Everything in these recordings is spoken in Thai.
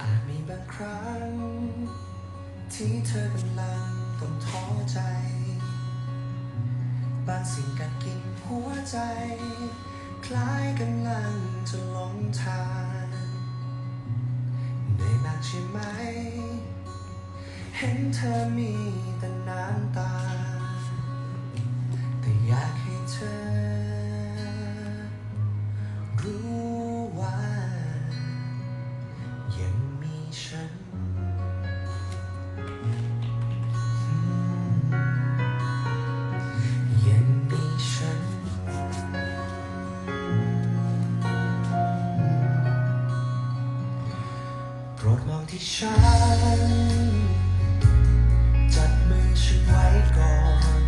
อาจมีบางครั้งที่เธอกำลังต้องท้อใจบางสิ่งกัดกินหัวใจคล้ายกำลังจะหลงทางเหนื่อยมากใช่ไหมเห็นเธอมีแต่น้ำตาแต่อยากให้เธอรู้ว่ายังมีฉันยังมีฉันโปรดมองที่ฉันจับมือฉันไว้ก่อน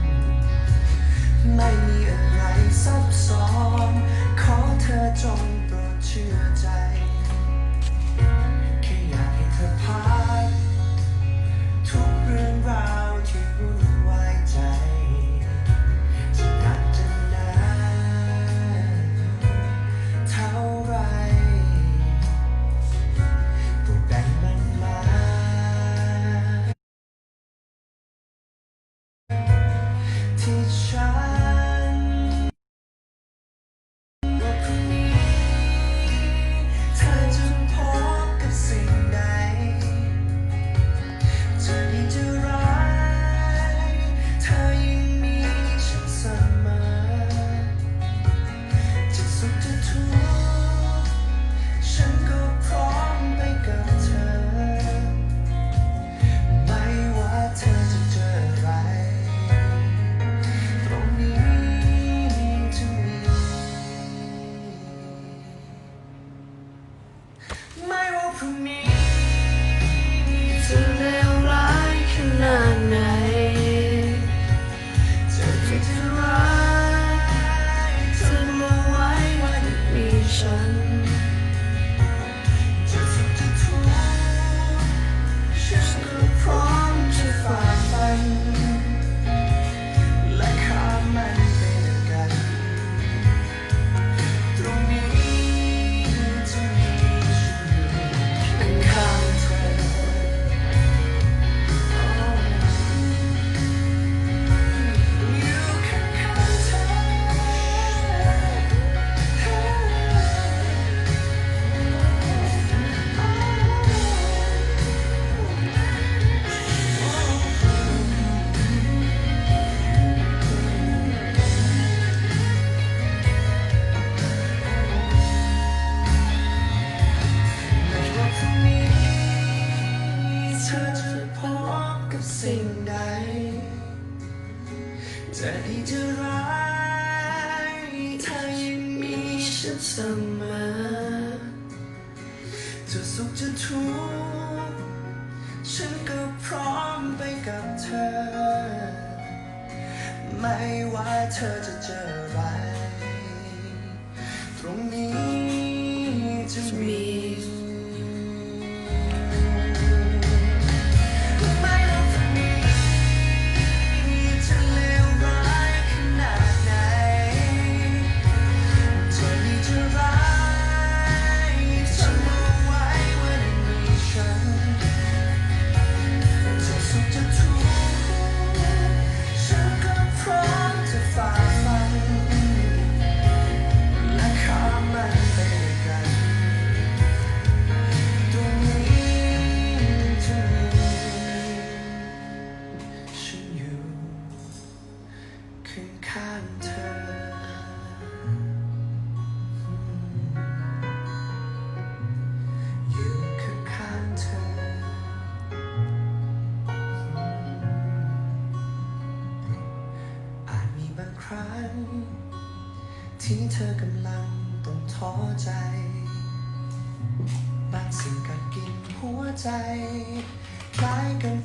ไม่มีอะไรซับซ้อนขอเธอจงโปรดเชื่อใจแค่อยากให้เธอพักทุกเรื่องราวที่วุ่นวายใจจะนานจะนานเท่าไรโปรดแบ่งมันมาที่ฉันว่าพรุ่งนี้เธอจะพบกับสิ่งใดจะดีจะร้ายเธอยังมีฉันเสมอจะสุขจะทุกข์ฉันก็พร้อมไปกับเธอไม่ว่าเธอจะเจออะไรตรงนี้จะมีไม่ว่าพรุ่งนี้จะเลวร้ายขนาดไหนจะดีจะร้ายเธอมาไว้วันมีฉันจะสุขจะทุกข์ฉันก็พร้อมจะฝ่าฟันและข้ามมันไปด้วยกันตรงนี้จะมีฉันอยู่ข้างเธออยู่ข้างๆเธไม่ว่าพรุ่งนี้เธอจะพบกับสิ่งใดจะดีจะร้ายเธอยังมีฉันเสมอจะสุขจะทุกข์ฉันก็พร้อมไปกับเธอไม่ว่าเธอจะเจออะไรตรงนี้จะมีไม่ว่าพรุ่งนี้จะเลวร้ายขนาดไหนจะดีจะร้ายจำเอาไว้ว่ามีฉันจะสุขจะทุกข์ฉันก็พร้อมจะฝ่าฟันและข้ามมันไปด้วยกันตรงนี้จะมีฉันอยู่ข้างๆเธออยู่ข้างๆเธออาจมีบางครั้งที่เธอกำลังต้องท้อใจบางสิ่งกัดกินหัวใจคล้ายกัน